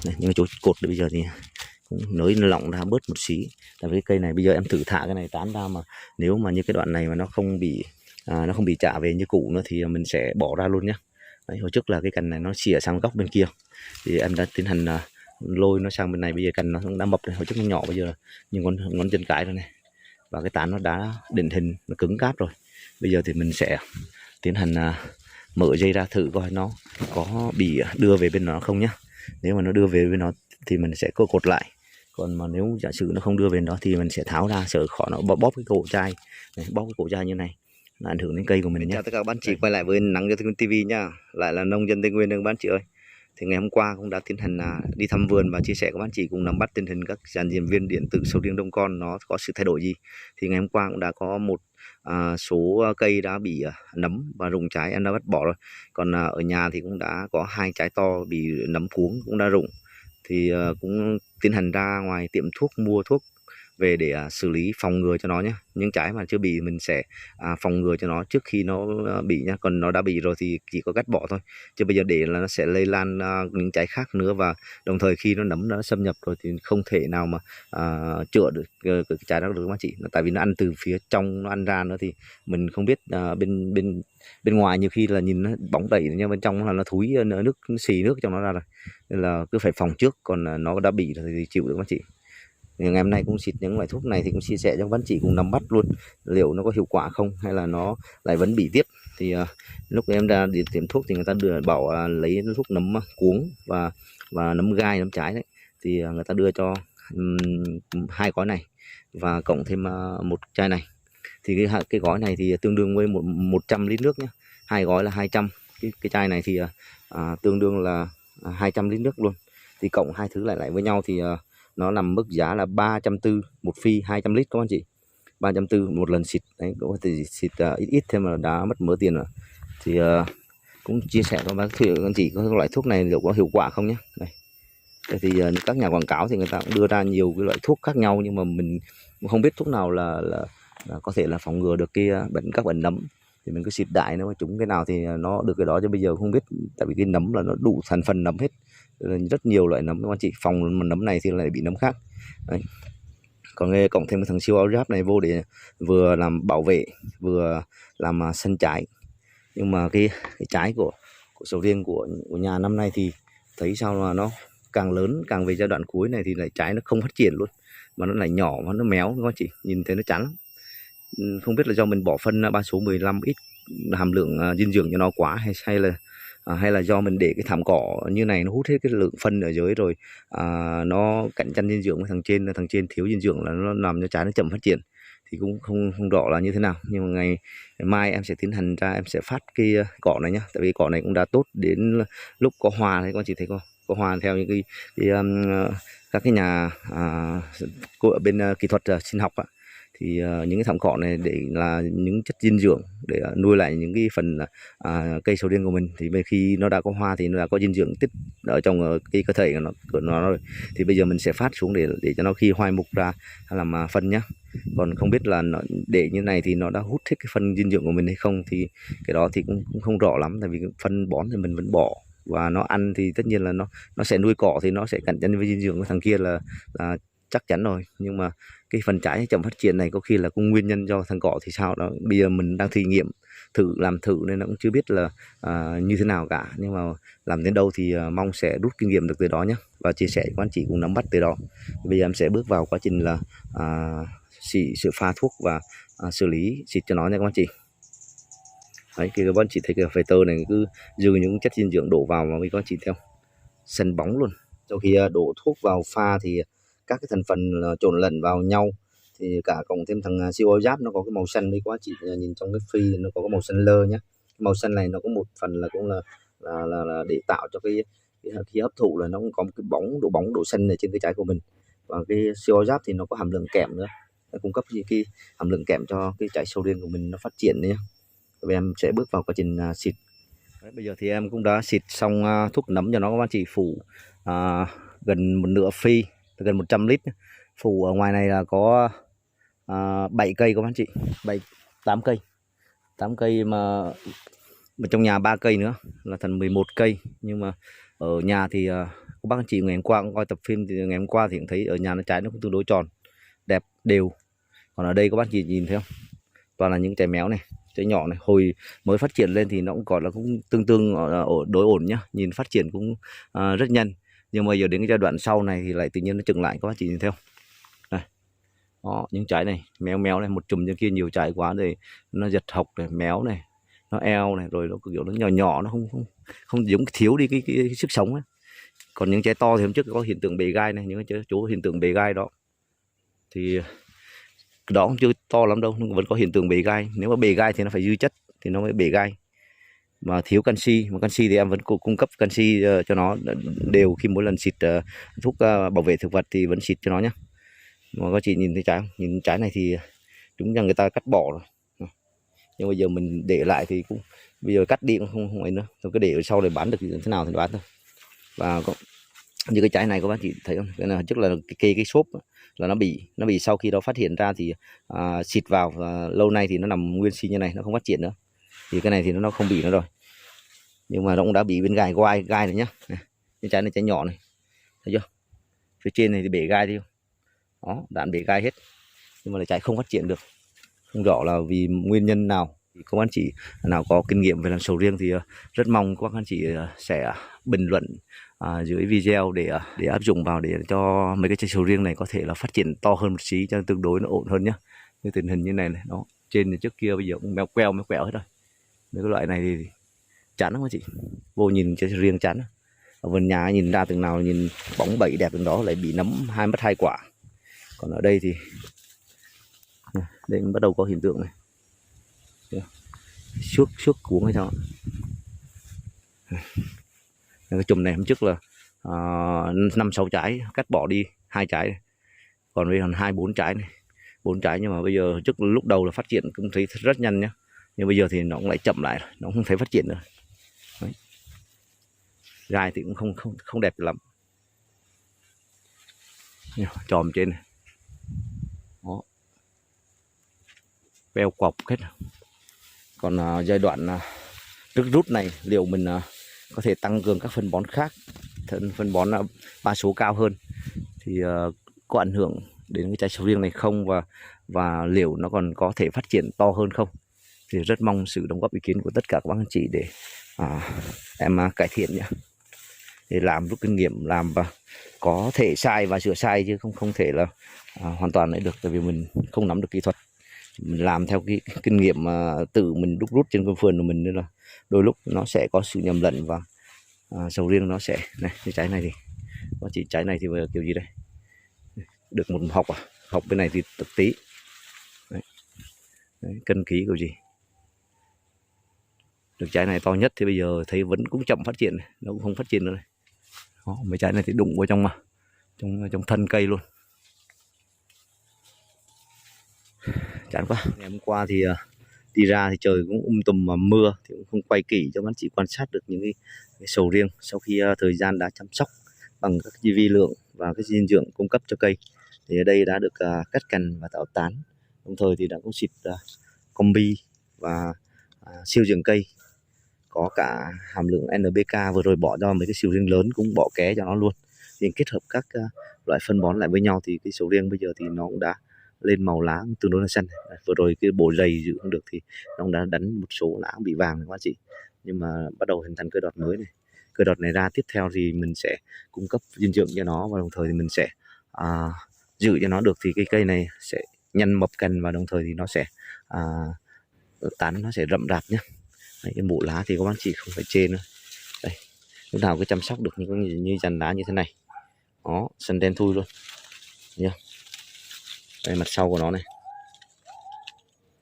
Này, nhưng mà chỗ cột bây giờ thì cũng nới nó lỏng ra bớt một xí. Tại vì cái cây này bây giờ em thử thả cái này tán ra, mà nếu mà như cái đoạn này mà nó không bị chạ về như cũ nữa thì mình sẽ bỏ ra luôn nhé. Đấy, hồi trước là cái cành này nó xỉa sang góc bên kia thì em đã tiến hành lôi nó sang bên này. Bây giờ cành nó cũng đã mập rồi, hồi trước nó nhỏ, bây giờ như ngón chân cái rồi này, và cái tán nó đã định hình, nó cứng cáp rồi. Bây giờ thì mình sẽ tiến hành mở dây ra thử coi nó có bị đưa về bên nó không nhé. Nếu mà nó đưa về bên nó thì mình sẽ cột lại, còn mà nếu giả sử nó không đưa về đó thì mình sẽ tháo ra, sợ khỏi nó bóp cái cổ chai này, bóp cái cổ chai như này là ảnh hưởng đến cây của mình nhé. Chào tất cả các bạn chị, quay lại với Nắng Cho Tây Nguyên TV nhá, lại là nông dân Tây Nguyên các bạn chị ơi. Thì ngày hôm qua cũng đã tiến hành đi thăm vườn và chia sẻ các bạn chị cùng nắm bắt tình hình các dàn diêm viên điện tử sầu riêng đông con nó có sự thay đổi gì. Thì ngày hôm qua cũng đã có một số cây đã bị nấm và rụng trái, em đã bắt bỏ rồi. Còn ở nhà thì cũng đã có 2 trái to bị nấm cuống cũng đã rụng, thì cũng tiến hành ra ngoài tiệm thuốc mua thuốc về để xử lý phòng ngừa cho nó nhé. Những trái mà chưa bị mình sẽ phòng ngừa cho nó trước khi nó bị nhá. Còn nó đã bị rồi thì chỉ có cắt bỏ thôi, chứ bây giờ để là nó sẽ lây lan những trái khác nữa. Và đồng thời khi nó nấm nó xâm nhập rồi thì không thể nào mà chữa được cái trái đó được các chị, tại vì nó ăn từ phía trong nó ăn ra nữa, thì mình không biết bên ngoài nhiều khi là nhìn nó bóng bẩy nhưng bên trong là nó thúi nước, nó xì nước trong nó ra rồi, nên là cứ phải phòng trước. Còn nó đã bị rồi thì chịu được các chị. Ngày hôm nay cũng xịt những loại thuốc này thì cũng chia sẻ cho các bạn chị cùng nắm bắt luôn liệu nó có hiệu quả không, hay là nó lại vẫn bị tiếp. Thì lúc em ra đi tiệm thuốc thì người ta bảo lấy thuốc nấm cuống và nấm gai, nấm trái đấy, thì người ta đưa cho 2 gói này và cộng thêm một chai này. Thì cái gói này thì tương đương với 100 lít nước nhé, 2 gói là 200. Cái chai này thì tương đương là 200 lít nước luôn. Thì cộng hai thứ lại với nhau thì nó nằm mức giá là 340 một phi 200 lít các anh chị. 340 một lần xịt đấy, có thể xịt ít thêm mà đã mất mớ tiền rồi. Thì cũng chia sẻ với các anh chị có loại thuốc này liệu có hiệu quả không nhé. Đây. Thì các nhà quảng cáo thì người ta cũng đưa ra nhiều cái loại thuốc khác nhau, nhưng mà mình cũng không biết thuốc nào là có thể là phòng ngừa được các bệnh nấm, thì mình cứ xịt đại, nếu mà trúng cái nào thì nó được cái đó. Chứ bây giờ không biết, tại vì cái nấm là nó đủ thành phần nấm hết, rất nhiều loại nấm, anh chị phòng nấm này thì lại bị nấm khác. Đấy. Còn nghe cộng thêm cái thằng siêu áo giáp này vô để vừa làm bảo vệ vừa làm sân trái. Nhưng mà cái trái của sầu riêng của nhà năm nay thì thấy sao là nó càng lớn, càng về giai đoạn cuối này thì lại trái nó không phát triển luôn, mà nó lại nhỏ và nó méo các anh chị, nhìn thấy nó chán lắm. Không biết là do mình bỏ phân ba số 15 ít hàm lượng dinh dưỡng cho nó quá, hay là do mình để cái thảm cỏ như này nó hút hết cái lượng phân ở dưới rồi, nó cạnh tranh dinh dưỡng với thằng trên thiếu dinh dưỡng là nó làm cho trái nó chậm phát triển. Thì cũng không rõ là như thế nào, nhưng mà ngày mai em sẽ tiến hành ra, em sẽ phát cái cỏ này nhá, tại vì cỏ này cũng đã tốt đến lúc có hoa đấy, các anh chị thấy không, có hoa theo những các cái nhà của bên kỹ thuật sinh học ạ. Thì những cái thảm cỏ này để là những chất dinh dưỡng để nuôi lại những cái phần cây sầu riêng của mình. Thì khi nó đã có hoa thì nó đã có dinh dưỡng tích ở trong cái cơ thể của nó rồi. Thì bây giờ mình sẽ phát xuống để cho nó khi hoai mục ra làm phân nhá. Còn không biết là nó để như này thì nó đã hút hết cái phân dinh dưỡng của mình hay không, thì cái đó thì cũng không rõ lắm, tại vì phân bón thì mình vẫn bỏ, và nó ăn thì tất nhiên là nó sẽ nuôi cỏ thì nó sẽ cạnh tranh với dinh dưỡng của thằng kia là chắc chắn rồi. Nhưng mà cái phần trái chậm phát triển này có khi là cũng nguyên nhân do thằng cỏ thì sao đó. Bây giờ mình đang làm thử nên nó cũng chưa biết là như thế nào cả, nhưng mà làm đến đâu thì mong sẽ rút kinh nghiệm được từ đó nhé, và chia sẻ với các anh chị cùng nắm bắt từ đó. Bây giờ em sẽ bước vào quá trình là sự pha thuốc và xử lý xịt cho nó nha các anh chị. Đấy, các anh chị thấy cái filter này cứ dư những chất dinh dưỡng đổ vào mà các anh chị theo sân bóng luôn. Sau khi đổ thuốc vào pha thì các cái thành phần trộn lẫn vào nhau, thì cả cộng thêm thằng siêu áo giáp nó có cái màu xanh đấy các chị nhìn trong cái phi nó có cái màu xanh lơ nhá. Màu xanh này nó có một phần là cũng là để tạo cho cái khi hấp thụ là nó cũng có một cái độ bóng độ xanh ở trên cái trái của mình. Và cái siêu áo giáp thì nó có hàm lượng kẽm nữa, nó cung cấp cái hàm lượng kẽm cho cái trái sầu riêng của mình nó phát triển nhé. Rồi em sẽ bước vào quá trình xịt. Đấy, bây giờ thì em cũng đã xịt xong thuốc nấm cho nó các bạn chị, phủ gần một nửa phi, gần 100 lít. Phủ ở ngoài này là có 7 cây các bạn chị, 8 cây mà trong nhà 3 cây nữa là thành 11 cây. Nhưng mà ở nhà thì các bác anh chị ngày hôm qua cũng coi tập phim thì ngày hôm qua thì cũng thấy ở nhà nó trái nó cũng tương đối tròn đẹp đều. Còn ở đây các bác chị nhìn thấy không, toàn là những trái méo này, trái nhỏ này. Hồi mới phát triển lên thì nó cũng còn là cũng tương đối ổn nhá, nhìn phát triển cũng rất nhanh. Nhưng mà giờ đến cái giai đoạn sau này thì lại tự nhiên nó chững lại, các bác chị nhìn thấy không. Đây. Đó, những trái này méo méo này, một chùm trên kia nhiều trái quá rồi nó giật hộc này, méo này, nó eo này, rồi nó kiểu nó nhỏ nhỏ, nó không giống, thiếu đi cái sức sống ấy. Còn những trái to thì hôm trước có hiện tượng bề gai này, những cái chỗ hiện tượng bề gai đó thì đó cũng chưa to lắm đâu, nhưng vẫn có hiện tượng bề gai. Nếu mà bề gai thì nó phải dư chất thì nó mới bề gai, mà thiếu canxi. Mà canxi thì em vẫn cung cấp canxi cho nó đều, khi mỗi lần xịt thuốc bảo vệ thực vật thì vẫn xịt cho nó nhé. Mà các chị nhìn thấy trái không? Nhìn trái này thì đúng là người ta cắt bỏ rồi, nhưng bây giờ mình để lại thì cũng bây giờ cắt đi cũng không ấy nữa, thôi cứ để ở sau để bán được thế nào thì bán thôi. Và có như cái trái này các bác chị thấy không, cái này trước là cái xốp là nó bị sau khi đó phát hiện ra thì xịt vào và lâu nay thì nó nằm nguyên si như này, nó không phát triển nữa. Thì cái này thì nó không bị nữa rồi, nhưng mà nó cũng đã bị bên gai gai này nhá. Cái trái này trái nhỏ này, thấy chưa, phía trên này thì bể gai đi, đó đạn bể gai hết, nhưng mà là trái không phát triển được, không rõ là vì nguyên nhân nào. Thì các anh chị nào có kinh nghiệm về làm sầu riêng thì rất mong các anh chị sẽ bình luận dưới video để áp dụng vào, để cho mấy cái trái sầu riêng này có thể là phát triển to hơn một xí, cho tương đối nó ổn hơn nhá. Như tình hình như này này, đó trên thì trước kia bây giờ cũng méo quẹo hết rồi. Mấy cái loại này thì chán lắm các chị, vô nhìn trái sầu riêng chán. Ở vườn nhà nhìn ra từng nào nhìn bóng bẩy đẹp từng đó, lại bị nấm mất 2 quả. Còn ở đây thì đây bắt đầu có hiện tượng này, xước cuống hay sao. Cái chùm này hôm trước là 5-6 trái, cắt bỏ đi 2 trái này. Còn bây giờ 2-4 trái này, 4 trái. Nhưng mà bây giờ trước lúc đầu là phát triển cũng thấy rất nhanh nhá, nhưng bây giờ thì nó cũng lại chậm lại rồi, nó không thấy phát triển nữa. Đấy. Gai thì cũng không đẹp lắm, chòm trên này, đó beo quọc hết. Còn giai đoạn nước rút này liệu mình có thể tăng cường các phân bón khác, phân bón ba số cao hơn thì có ảnh hưởng đến cái trái sầu riêng này không, và liệu nó còn có thể phát triển to hơn không. Thì rất mong sự đóng góp ý kiến của tất cả các bác anh chị để em cải thiện nhé, để làm rút kinh nghiệm làm, và có thể sai và sửa sai chứ không thể là hoàn toàn lại được, tại vì mình không nắm được kỹ thuật. Mình làm theo cái kinh nghiệm mà tự mình rút trên con vườn của mình, nên là đôi lúc nó sẽ có sự nhầm lẫn, và sầu riêng nó sẽ này. Cái trái này thì có chỉ trái này thì kiểu gì đây, được một hộc hộc bên này thì thực tí. Đấy, cân ký kiểu gì được trái này to nhất thì bây giờ thấy vẫn cũng chậm phát triển, nó cũng không phát triển nữa này. Đó, mấy trái này thì đụng vào trong thân cây luôn, chán quá. Ngày hôm qua thì đi ra thì trời cũng tùm mà mưa, thì cũng không quay kỹ cho anh chị quan sát được những cái sầu riêng sau khi thời gian đã chăm sóc bằng các vi lượng và cái dinh dưỡng cung cấp cho cây. Thì ở đây đã được cắt cành và tạo tán, đồng thời thì đã có xịt combi và siêu dưỡng cây, có cả hàm lượng NPK, vừa rồi bỏ cho mấy cái sầu riêng lớn cũng bỏ ké cho nó luôn. Thì kết hợp các loại phân bón lại với nhau thì cái sầu riêng bây giờ thì nó cũng đã lên màu lá tương đối là xanh. Vừa rồi cái bộ dày giữ không được thì nó cũng đã đánh một số lá bị vàng này các chị, nhưng mà bắt đầu hình thành cây đọt mới này. Cây đọt này ra tiếp theo thì mình sẽ cung cấp dinh dưỡng cho nó, và đồng thời thì mình sẽ giữ cho nó được, thì cái cây này sẽ nhanh mập cành, và đồng thời thì nó sẽ tán nó sẽ rậm rạp nhé. Đấy, cái bộ lá thì các bác chị không phải chê nữa. Đây, lúc nào cứ chăm sóc được như dàn lá như thế này, đó sần đen thui luôn nhá. Đây mặt sau của nó này.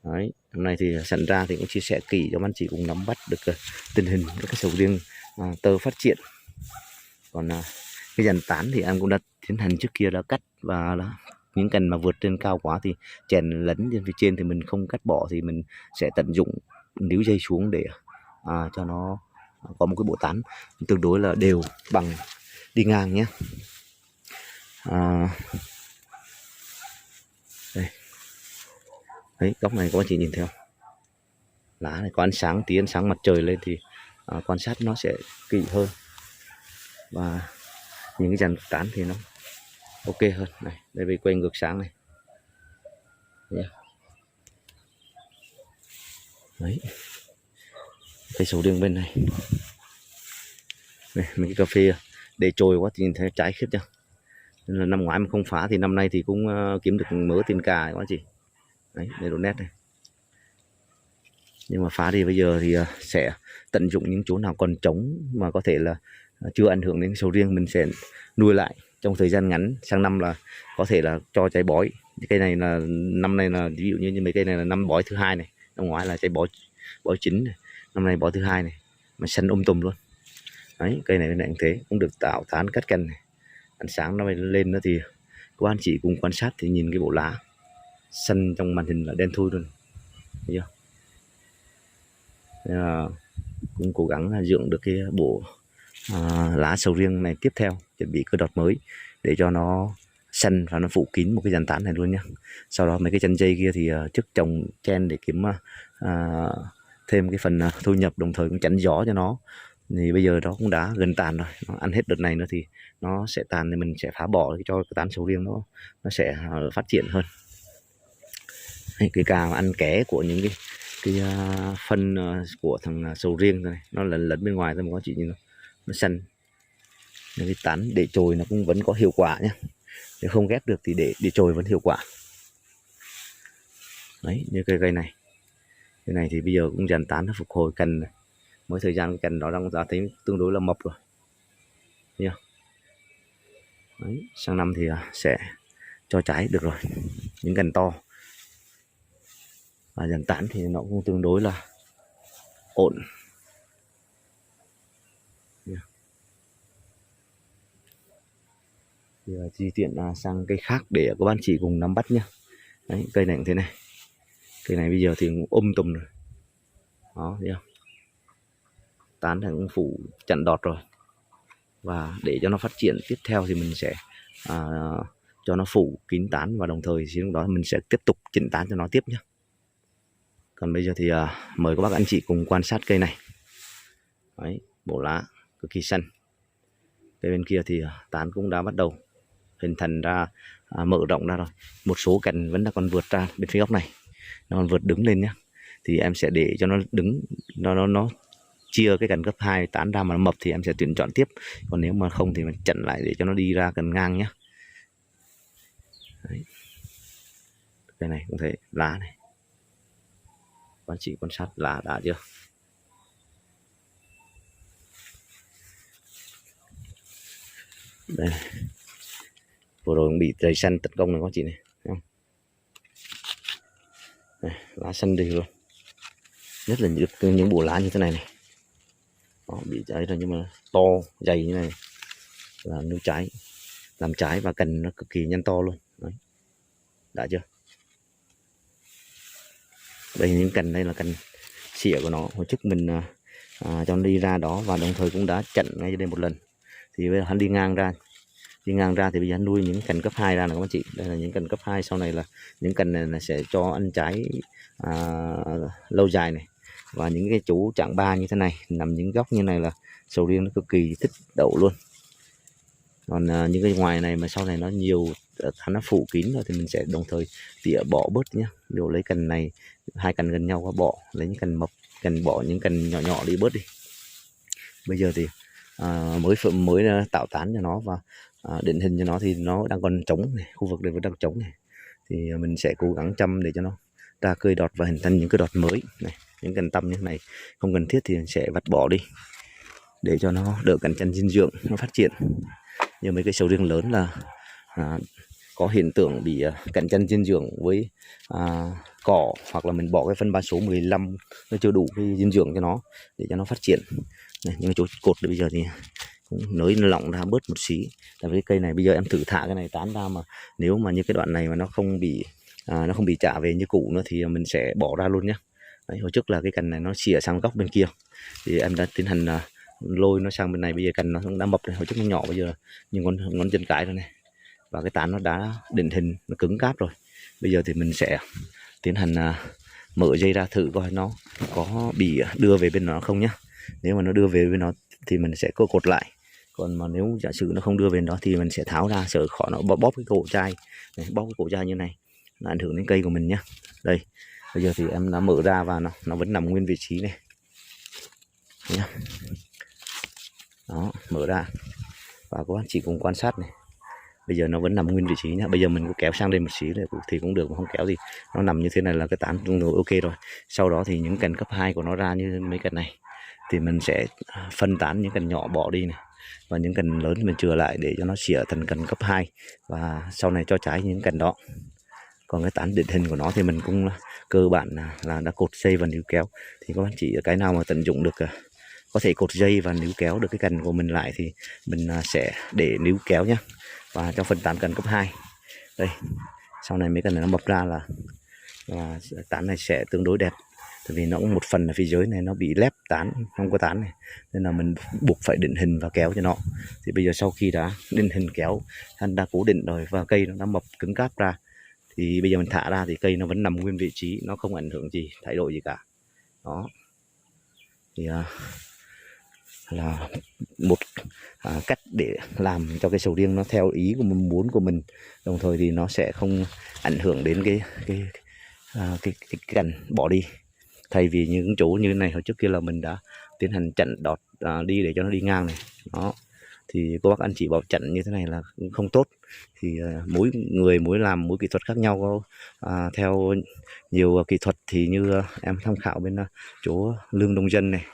Đấy, hôm nay thì sẵn ra thì cũng chia sẻ kỹ cho anh chị cùng nắm bắt được tình hình các cái sầu riêng tơ phát triển. Còn cái dàn tán thì em cũng đã tiến hành trước kia, đã cắt, và những cành mà vượt trên cao quá thì chèn lấn trên phía trên thì mình không cắt bỏ, thì mình sẽ tận dụng níu dây xuống để cho nó có một cái bộ tán tương đối là đều bằng đi ngang nhé. Đây. Đấy, góc này các anh chị nhìn thấy không? Lá này có ánh sáng, tí ánh sáng mặt trời lên thì quan sát nó sẽ kỹ hơn. Và những cái dàn tán thì nó ok hơn. Này đây về quay ngược sáng này. Đấy, cây sầu riêng bên này. Này, mấy cái cà phê để trôi quá thì nhìn thấy trái khiếp chưa. Nên là năm ngoái mà không phá thì năm nay thì cũng kiếm được mớ tiền cà quá chị. Đấy, đây độ nét này. Nhưng mà phá thì bây giờ thì sẽ tận dụng những chỗ nào còn trống mà có thể là chưa ảnh hưởng đến sầu riêng, mình sẽ nuôi lại trong thời gian ngắn, sang năm là có thể là cho trái bói. Cây này là năm nay là ví dụ như mấy cây này là năm bói thứ hai này, năm ngoái là trái bói chính này, năm nay bói thứ hai này mà xanh tùm luôn. Đấy, cây này bên này cũng thế, cũng được tạo tán cắt cành này. Ánh sáng nó lên nữa thì các anh chị cùng quan sát thì nhìn cái bộ lá xanh trong màn hình là đen thui luôn, thấy chưa? Nên là cũng cố gắng dưỡng được cái bộ lá sầu riêng này tiếp theo, chuẩn bị cái đọt mới để cho nó xanh và nó phủ kín một cái dàn tán này luôn nhé. Sau đó mấy cái chân dây kia thì trước trồng chen để kiếm thêm cái phần thu nhập, đồng thời cũng chắn gió cho nó. Thì bây giờ nó cũng đã gần tàn rồi, nó ăn hết đợt này nữa thì nó sẽ tàn, thì mình sẽ phá bỏ cho cái tán sầu riêng nó sẽ phát triển hơn. Cái cà mà ăn ké của những cái phân của thằng sầu riêng này, nó lẫn bên ngoài thôi mà có chị nhìn nó xanh. Cái tán để chồi nó cũng vẫn có hiệu quả nhé, nếu không ghép được thì để chồi vẫn hiệu quả. Đấy, như cây này, cái này thì bây giờ cũng dàn tán nó phục hồi cành này. Mới thời gian cành nó đang ra thấy tương đối là mập rồi. Thấy chưa? Đấy, sang năm thì sẽ cho trái được rồi, những cành to. Và dàn tán thì nó cũng tương đối là ổn. Thì chi tiện sang cây khác để các bạn chỉ cùng nắm bắt nhé. Đấy, cây này cũng thế này. Cây này bây giờ thì cũng tùm rồi. Đó, thấy không? Tán này cũng phủ chặn đọt rồi. Và để cho nó phát triển tiếp theo thì mình sẽ cho nó phủ kín tán, và đồng thời thì lúc đó mình sẽ tiếp tục chỉnh tán cho nó tiếp nhé. Còn bây giờ thì mời các bác anh chị cùng quan sát cây này. Đấy, bộ lá cực kỳ xanh. Cây bên kia thì tán cũng đã bắt đầu hình thành ra, mở rộng ra rồi. Một số cành vẫn còn vượt ra bên phía góc này, nó còn vượt đứng lên nhé. Thì em sẽ để cho nó đứng, nó chia cái cành cấp 2 tán ra mà nó mập thì em sẽ tuyển chọn tiếp. Còn nếu mà không thì mình chặn lại để cho nó đi ra cành ngang nhé. Đấy. Cái này cũng thế, lá này. Các chị quan sát lá đã chưa? Đây này. Vừa rồi cũng bị dày xanh tấn công này các chị này, thấy không? Này, lá xanh đi luôn. Nhất là những bộ lá như thế này này. Đó, bị cháy rồi nhưng mà to, dày như này là nuôi trái, làm trái và cành nó cực kỳ nhanh to luôn. Đấy. Đã chưa? Đây những cành đây là cành xỉa của nó, hồi trước mình cho nó đi ra đó, và đồng thời cũng đã chặn ngay đây một lần. Thì bây giờ hắn đi ngang ra thì bây giờ hắn nuôi những cành cấp 2 ra này các anh chị. Đây là những cành cấp 2, sau này là những cành này là sẽ cho ăn trái lâu dài này. Và những cái chú chạng 3 như thế này, nằm những góc như này là sầu riêng nó cực kỳ thích đậu luôn. Còn những cái ngoài này mà sau này nó nhiều, nó phủ kín rồi thì mình sẽ đồng thời tỉa bỏ bớt nhé. Ví dụ lấy cành này, 2 cành gần nhau qua bỏ, lấy những cành mập, cành bỏ những cành nhỏ nhỏ đi bớt đi. Bây giờ thì mới tạo tán cho nó và định hình cho nó thì nó đang còn trống này, khu vực này vẫn đang trống này. Thì mình sẽ cố gắng chăm để cho nó ra cây đọt và hình thành những cái đọt mới này. Những cành tăm như thế này không cần thiết thì sẽ vặt bỏ đi để cho nó đỡ cạnh tranh dinh dưỡng nó phát triển. Như mấy cái sầu riêng lớn là có hiện tượng bị cạnh tranh dinh dưỡng với cỏ, hoặc là mình bỏ cái phân bón số 15 nó chưa đủ cái dinh dưỡng cho nó để cho nó phát triển. Này, những chỗ cột bây giờ thì cũng nới lỏng ra bớt một xí. Tại vì cái cây này bây giờ em thử thả cái này tán ra, mà nếu mà như cái đoạn này mà nó không bị trả về như cũ nữa thì mình sẽ bỏ ra luôn nhé. Đấy, hồi trước là cái cành này nó xỉa sang góc bên kia thì em đã tiến hành lôi nó sang bên này. Bây giờ cành nó cũng đã mập này, hồi trước nó nhỏ, bây giờ như ngón chân cái rồi này, và cái tán nó đã định hình, nó cứng cáp rồi. Bây giờ thì mình sẽ tiến hành mở dây ra thử coi nó có bị đưa về bên nó không nhé. Nếu mà nó đưa về bên nó thì mình sẽ cột lại, Còn mà nếu giả sử nó không đưa về đó thì mình sẽ tháo ra, sợ khó nó bóp cái cổ chai này, bóp cái cổ chai như này nó ảnh hưởng đến cây của mình nhá. Đây bây giờ thì em đã mở ra và nó vẫn nằm nguyên vị trí này nhá. Đó, mở ra và các bạn chỉ cùng quan sát này, bây giờ nó vẫn nằm nguyên vị trí nhá. Bây giờ mình có kéo sang đây một xí thì cũng được, mà không kéo thì nó nằm như thế này là cái tán tương đối ok rồi. Sau đó thì những cành cấp 2 của nó ra như mấy cành này thì mình sẽ phân tán những cành nhỏ bỏ đi này, và những cành lớn mình chừa lại để cho nó xỉa thành cành cấp 2 và sau này cho trái những cành đó. Còn cái tán định hình của nó thì mình cũng cơ bản là đã cột dây và níu kéo, thì các bạn chỉ cái nào mà tận dụng được có thể cột dây và níu kéo được cái cành của mình lại thì mình sẽ để níu kéo nhé, và cho phân tán cành cấp 2. Đây sau này mấy cành này nó mọc ra là tán này sẽ tương đối đẹp, tại vì nó cũng một phần là phía dưới này nó bị lép tán, không có tán này, nên là mình buộc phải định hình và kéo cho nó. Thì bây giờ sau khi đã định hình kéo hắn đã cố định rồi và cây nó đã mọc cứng cáp ra, thì bây giờ mình thả ra thì cây nó vẫn nằm nguyên vị trí, nó không ảnh hưởng gì, thay đổi gì cả. Đó thì là một cách để làm cho cái sầu riêng nó theo ý của mình muốn của mình, đồng thời thì nó sẽ không ảnh hưởng đến cái cành bỏ đi. Thay vì những chỗ như này hồi trước kia là mình đã tiến hành chặn đọt đi để cho nó đi ngang này. Đó thì cô bác anh chị bảo chặn như thế này là không tốt, thì mỗi người mỗi làm mỗi kỹ thuật khác nhau, theo nhiều kỹ thuật thì như em tham khảo bên chỗ Lương Đông Dân này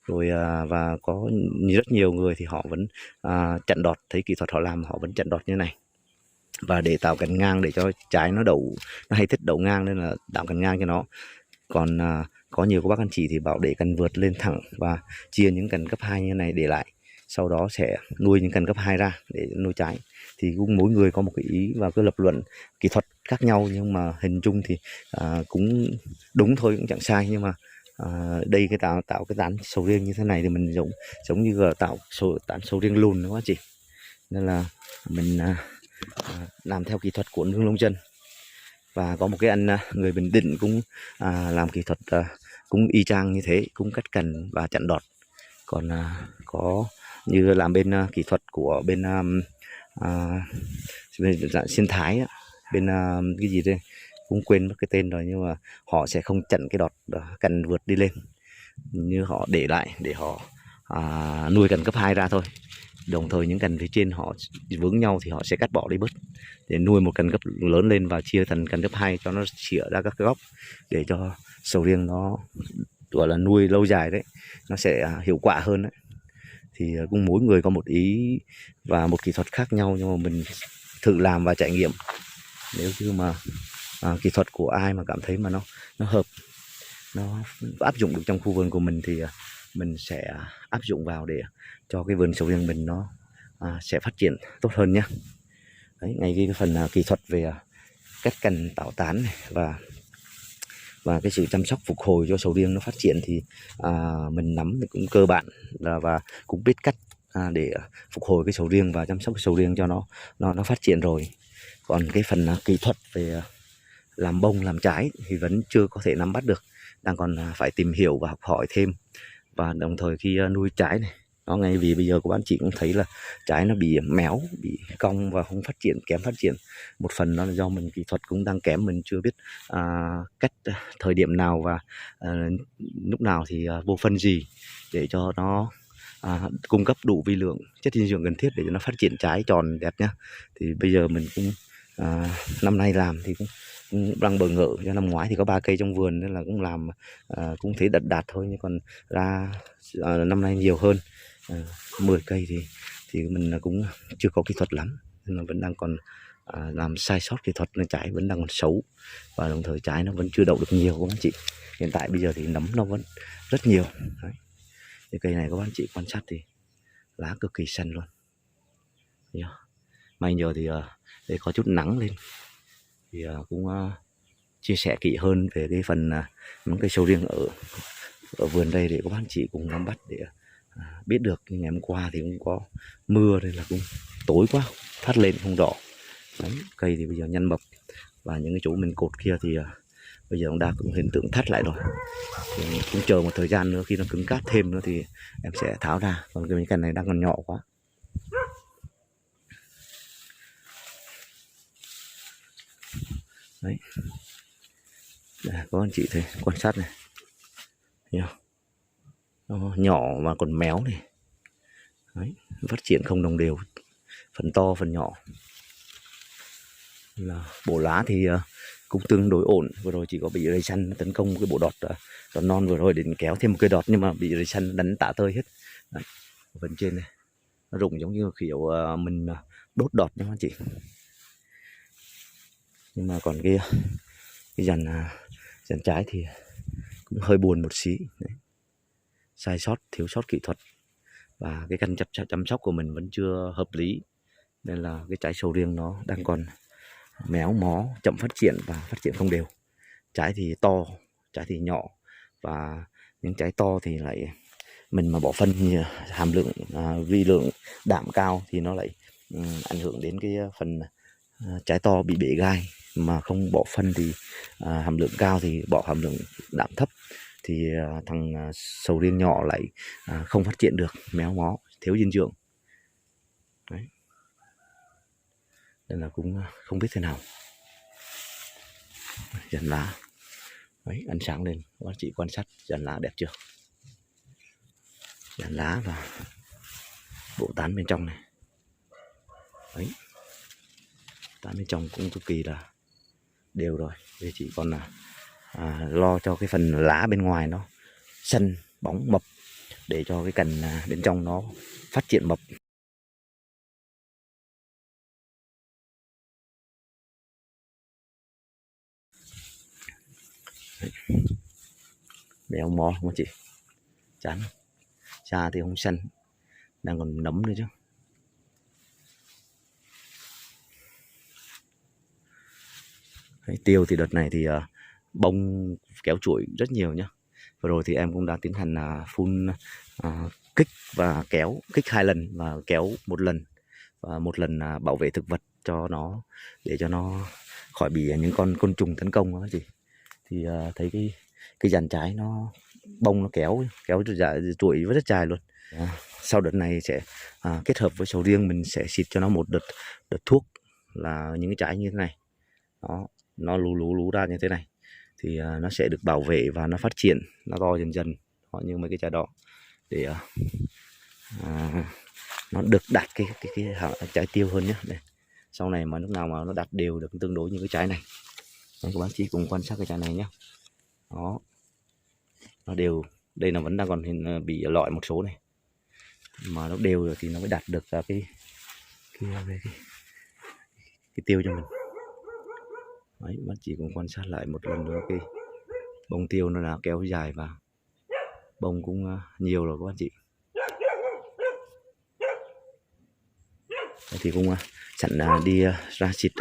rồi, và có rất nhiều người thì họ vẫn chặn đọt, thấy kỹ thuật họ làm họ vẫn chặn đọt như này và để tạo cành ngang để cho trái nó đậu, nó hay thích đậu ngang nên là tạo cành ngang cho nó. Còn có nhiều các bác anh chị thì bảo để cành vượt lên thẳng và chia những cành cấp 2 như này để lại, sau đó sẽ nuôi những cành cấp 2 ra để nuôi trái. Thì cũng mỗi người có một cái ý và cái lập luận kỹ thuật khác nhau, nhưng mà hình chung thì cũng đúng thôi, cũng chẳng sai. Nhưng mà đây cái tạo cái tán sầu riêng như thế này thì mình giống như là tạo tán sầu riêng lùn đúng không chị, nên là mình làm theo kỹ thuật của Lương Đông Dân. Và có một cái anh người Bình Định cũng làm kỹ thuật cũng y chang như thế, cũng cắt cành và chặn đọt. Còn có như làm bên kỹ thuật của bên dạng sinh thái bên cái gì đây cũng quên mất cái tên rồi, nhưng mà họ sẽ không chặn cái đọt cành vượt đi lên, như họ để lại để họ nuôi cành cấp 2 ra thôi. Đồng thời những cành phía trên họ vướng nhau thì họ sẽ cắt bỏ đi bớt để nuôi một cành cấp lớn lên và chia thành cành cấp 2 cho nó chĩa ra các cái góc, để cho sầu riêng nó gọi là nuôi lâu dài đấy, nó sẽ hiệu quả hơn đấy. Thì cũng mỗi người có một ý và một kỹ thuật khác nhau, nhưng mà mình thử làm và trải nghiệm. Nếu như mà kỹ thuật của ai mà cảm thấy mà nó hợp, nó áp dụng được trong khu vườn của mình thì mình sẽ áp dụng vào để cho cái vườn sầu riêng mình nó sẽ phát triển tốt hơn nhé. Đấy, ngay cái phần kỹ thuật về cắt cành tạo tán này và cái sự chăm sóc phục hồi cho sầu riêng nó phát triển thì mình nắm thì cũng cơ bản và cũng biết cách để phục hồi cái sầu riêng và chăm sóc cái sầu riêng cho nó phát triển rồi. Còn cái phần kỹ thuật về làm bông làm trái thì vẫn chưa có thể nắm bắt được, đang còn phải tìm hiểu và học hỏi thêm. Và đồng thời khi nuôi trái này, nó ngay vì bây giờ các bạn chị cũng thấy là trái nó bị méo, bị cong và không phát triển, kém phát triển. Một phần đó là do mình kỹ thuật cũng đang kém, mình chưa biết cách thời điểm nào và lúc nào thì vô phân gì để cho nó cung cấp đủ vi lượng chất dinh dưỡng cần thiết để cho nó phát triển trái tròn đẹp nhá. Thì bây giờ mình cũng năm nay làm thì cũng đang bỡ ngỡ, cho năm ngoái thì có 3 cây trong vườn nên là cũng làm cũng thấy đạt thôi, nhưng còn ra năm nay nhiều hơn 10 cây thì mình cũng chưa có kỹ thuật lắm, nên là vẫn đang còn làm sai sót kỹ thuật nên trái vẫn đang còn xấu, và đồng thời trái nó vẫn chưa đậu được nhiều các anh chị. Hiện tại bây giờ thì nấm nó vẫn rất nhiều. Đấy. Cái cây này các anh chị quan sát thì lá cực kỳ xanh luôn. May giờ thì để có chút nắng lên thì cũng chia sẻ kỹ hơn về cái phần những cây sầu riêng ở vườn đây để các bạn chị cùng nắm bắt để biết được. Nhưng ngày hôm qua thì cũng có mưa nên là cũng tối quá, phát lên không rõ. Đấy, cây thì bây giờ nhanh mập, và những cái chỗ mình cột kia thì bây giờ cũng đã cũng hiện tượng thắt lại rồi. Thì cũng chờ một thời gian nữa khi nó cứng cáp thêm nữa thì em sẽ tháo ra. Còn cái cành này đang còn nhỏ quá. Đấy. Đây, các anh chị thấy quan sát này, thấy không? Nó nhỏ mà còn méo này. Đấy, phát triển không đồng đều, phần to phần nhỏ. Là bộ lá thì cũng tương đối ổn. Vừa rồi chỉ có bị rầy săn tấn công cái bộ đọt non vừa rồi, định kéo thêm một cây đọt nhưng mà bị rầy săn đánh tả tơi hết. Đấy, phần trên này nó rụng giống như kiểu mình đốt đọt nha anh chị. Nhưng mà còn cái dàn trái thì cũng hơi buồn một xí. Đấy. Sai sót, thiếu sót kỹ thuật và cái căn chăm sóc của mình vẫn chưa hợp lý, nên là cái trái sầu riêng nó đang còn méo mó, chậm phát triển và phát triển không đều. Trái thì to, trái thì nhỏ, và những trái to thì lại mình mà bỏ phân như hàm lượng vi lượng đạm cao thì nó lại ảnh hưởng đến cái phần trái to bị bể gai. Mà không bỏ phân thì hàm lượng cao thì bỏ hàm lượng đạm thấp thì thằng sầu riêng nhỏ lại không phát triển được, méo mó, thiếu dinh dưỡng. Đấy. Nên là cũng không biết thế nào. Dàn lá đấy, ánh sáng lên, các anh chị quan sát dàn lá đẹp chưa? Dàn lá và bộ tán bên trong này. Đấy. Tán bên trong cũng cực kỳ là đều rồi. Bây giờ chỉ còn là lo cho cái phần lá bên ngoài nó xanh bóng mập để cho cái cành bên trong nó phát triển mập. Béo mó không chị? Chán. Cha thì không xanh, đang còn nấm nữa chứ. Đấy, tiêu thì đợt này thì bông kéo chuỗi rất nhiều nhá. Vừa rồi thì em cũng đã tiến hành phun kích và kéo, kích 2 lần và kéo 1 lần, và 1 lần bảo vệ thực vật cho nó, để cho nó khỏi bị những con côn trùng tấn công đó chị. Thì thấy cái dàn trái nó bông nó kéo chuỗi rất dài luôn. Sau đợt này sẽ kết hợp với sầu riêng, mình sẽ xịt cho nó một đợt thuốc là những cái trái như thế này đó, nó lú ra như thế này thì nó sẽ được bảo vệ và nó phát triển, nó to dần dần như mấy cái trái đó, để nó được đạt cái trái tiêu hơn nhé. Đây. Sau này mà lúc nào mà nó đạt đều được tương đối như cái trái này. Đây, các bác chị cùng quan sát cái trái này nhé. Đó, nó đều, đây là vẫn đang còn bị lọi một số này, mà nó đều rồi thì nó mới đạt được cái tiêu cho mình. Đấy, bác chị cũng quan sát lại một lần nữa cái bông tiêu nó là kéo dài và bông cũng nhiều rồi các bác chị. Thì cũng sẵn đi ra xịt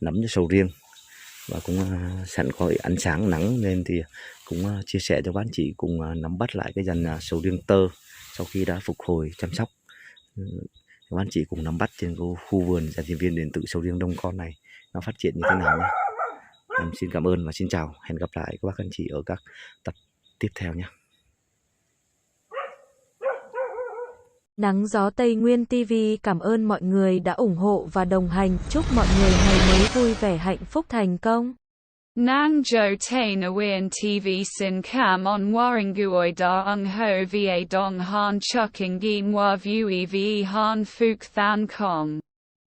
nấm cho sầu riêng, và cũng sẵn có ánh sáng nắng nên thì cũng chia sẻ cho các anh chị cùng nắm bắt lại cái dàn sầu riêng tơ sau khi đã phục hồi chăm sóc. Các anh chị cùng nắm bắt trên khu vườn gia thiên viên điện tử sầu riêng đông con này nó phát triển như thế nào nhé. Em xin cảm ơn và xin chào, hẹn gặp lại các bác anh chị ở các tập tiếp theo nhé. Nắng gió Tây Nguyên TV cảm ơn mọi người đã ủng hộ và đồng hành. Chúc mọi người ngày mới vui vẻ, hạnh phúc, thành công. Nang jo tain awin TV sin cam on waringuoi da ung ho va dong han chuking gi mwa vui ve han phuk than kong.